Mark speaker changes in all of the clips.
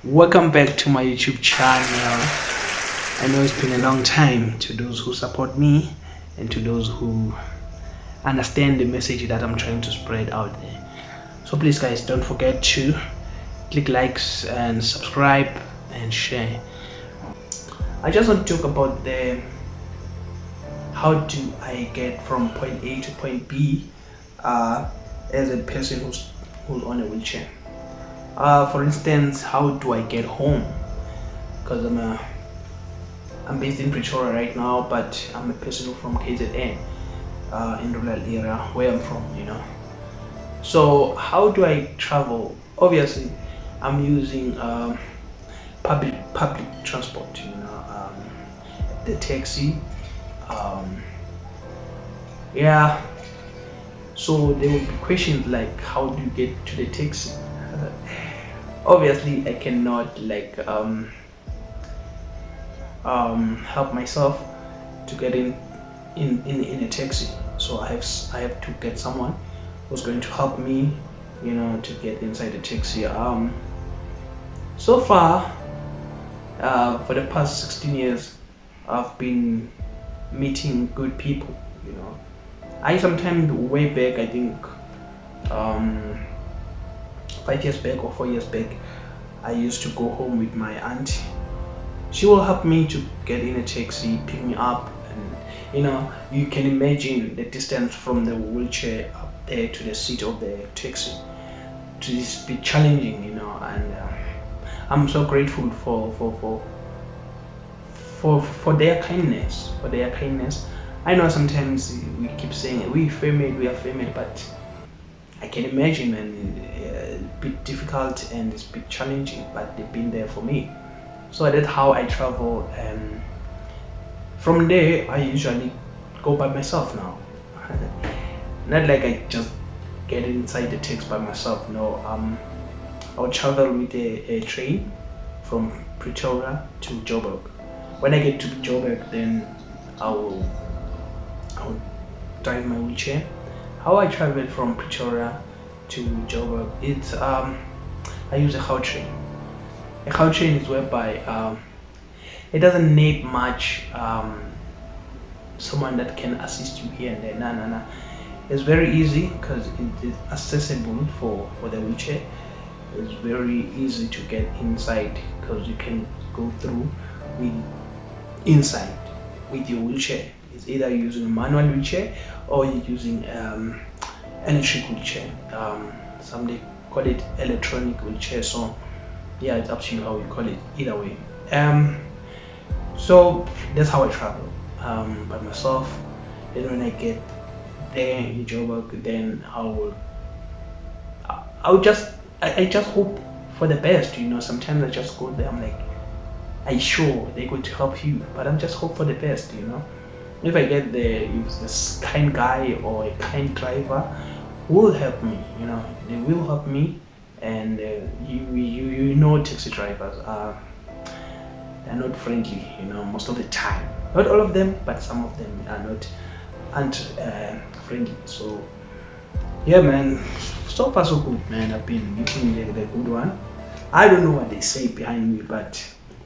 Speaker 1: Welcome back to my YouTube channel. I know it's been a long time. To those who support me and to those who understand the message that I'm trying to spread out there. So please guys, don't forget to click likes and subscribe and share. I just want to talk about the how do I get from point A to point B as a person who's on a wheelchair. For instance, how do I get home? Because I'm based in Pretoria right now, but I'm a person from KZN, in rural area where I'm from, So how do I travel? Obviously, I'm using public transport, the taxi. Yeah. So there will be questions like, how do you get to the taxi? Obviously I cannot help myself to get in a taxi, so I have to get someone who's going to help me, to get inside the taxi. So far, for the past 16 years, I've been meeting good people. I sometimes way back, I think 5 years back or 4 years back, I used to go home with my auntie. She will help me to get in a taxi, pick me up, and you can imagine the distance from the wheelchair up there to the seat of the taxi. It's be challenging, and I'm so grateful for their kindness. I know sometimes we keep saying we are family, but I can imagine, and it's a bit difficult and it's a bit challenging, but they've been there for me. So that's how I travel, and from there I usually go by myself now. Not like I just get inside the taxi by myself. No, I'll travel with a train from Pretoria to Joburg. When I get to Joburg, then I'll drive my wheelchair. How I travel from Pretoria to Joburg, it's I use a Gautrain. A Gautrain is whereby it doesn't need much someone that can assist you here and there. No. It's very easy because it is accessible for the wheelchair. It's very easy to get inside because you can go through inside with your wheelchair. It's either you're using a manual wheelchair or you're using electric wheelchair. Some they call it electronic wheelchair, so yeah, it's up to you how you call it, either way. So that's how I travel, by myself. Then when I get there in Joburg, then I just hope for the best. Sometimes I just go there, I'm like, I'm sure they're going to help you, but I'm just hope for the best. If I get there, if this kind guy or a kind driver will help me, they will help me. And taxi drivers they're not friendly, most of the time. Not all of them, but some of them aren't friendly. So yeah, man, so far so good, man. I've been meeting the good one. I don't know what they say behind me, but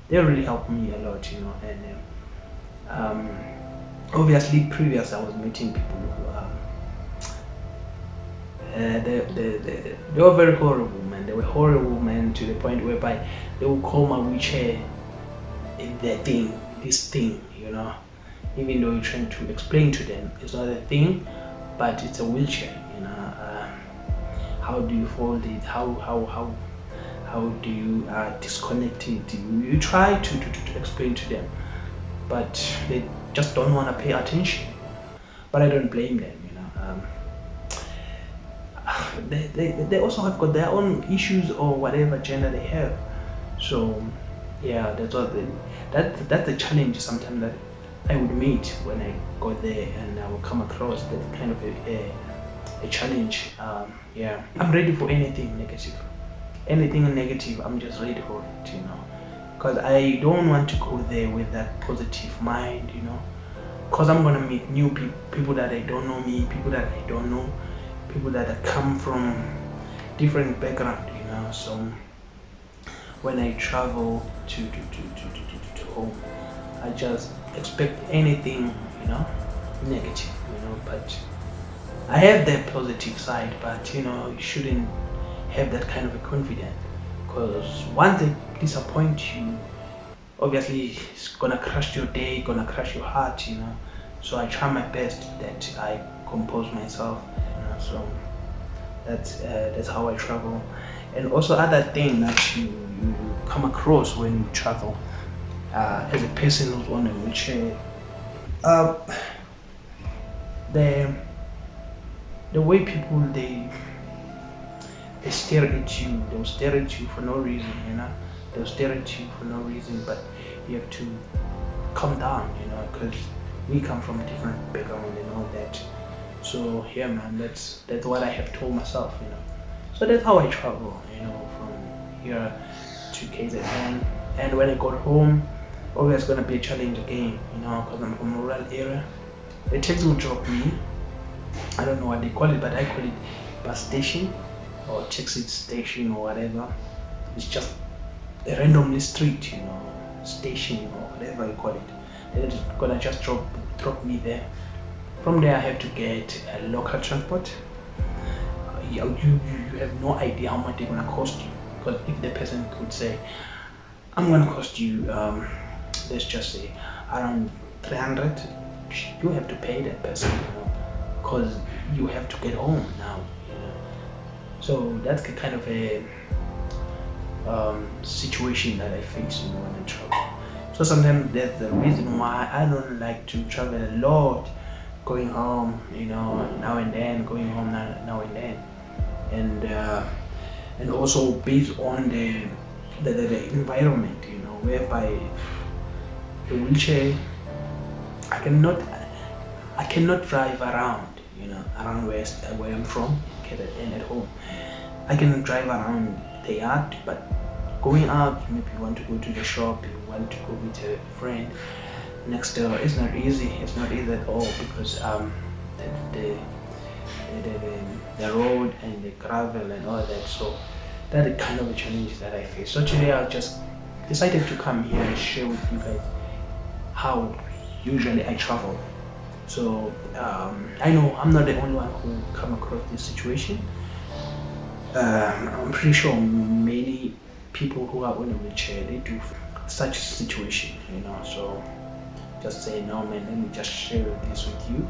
Speaker 1: they really help me a lot, and obviously previous I was meeting people who they were very horrible, man. They were horrible, man, to the point whereby they would call my wheelchair this thing, even though you're trying to explain to them it's not a thing, but it's a wheelchair. How do you fold it? How do you disconnect it? You try to explain to them, but they just don't want to pay attention. But I don't blame them. They also have got their own issues or whatever gender they have. So yeah, that's the challenge sometimes that I would meet when I go there, and I will come across that kind of a challenge. Yeah, I'm ready for anything negative. I'm just ready for it, because I don't want to go there with that positive mind, because I'm gonna meet new people that I don't know me, people that I don't know, people that come from different background, So when I travel to home. I just expect anything, negative, but I have the positive side, but you shouldn't have that kind of a confidence, because once they disappoint you, obviously it's gonna crush your day, gonna crush your heart. So I try my best that I compose myself. So that's how I travel. And also other thing that you come across when you travel, as a person who's on a wheelchair, the way people they stare at you, they'll stare at you for no reason. They'll stare at you for no reason, but you have to calm down, because we come from a different background and all that. So yeah, man, that's what I have told myself. So that's how I travel, from here to KZN. And when I got home, always gonna be a challenge again, because I'm from a rural area. The taxi will drop me. I don't know what they call it, but I call it bus station or taxi station or whatever. It's just a randomly street, station or whatever you call it. They're gonna just drop me there. From there I have to get a local transport. You have no idea how much they're gonna cost you, because if the person could say, I'm gonna cost you let's just say around 300, you have to pay that person, because you have to get home now. So that's the kind of a situation that I face when I travel. So sometimes that's the reason why I don't like to travel a lot, going home, now and then, going home now and then, and also based on the environment, whereby the wheelchair, I cannot drive around, around where I'm from, and at home. I can drive around the yard, but going out, maybe you want to go to the shop, you want to go with a friend next door, it's not easy. It's not easy at all, because the road and the gravel and all that. So that is kind of a challenge that I face. So today I just decided to come here and share with you guys how usually I travel. So I know I'm not the only one who come across this situation. I'm pretty sure many people who are on a wheelchair, they do such situation, so just say, no man, let me just share this with you.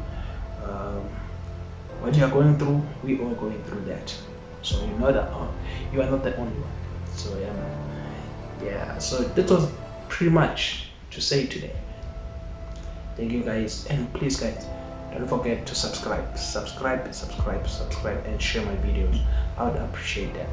Speaker 1: What you are going through, we all going through that. So you are not the only one. So yeah, man. Yeah, so that was pretty much to say today. Thank you guys, and please guys, don't forget to subscribe, and share my videos. I would appreciate that.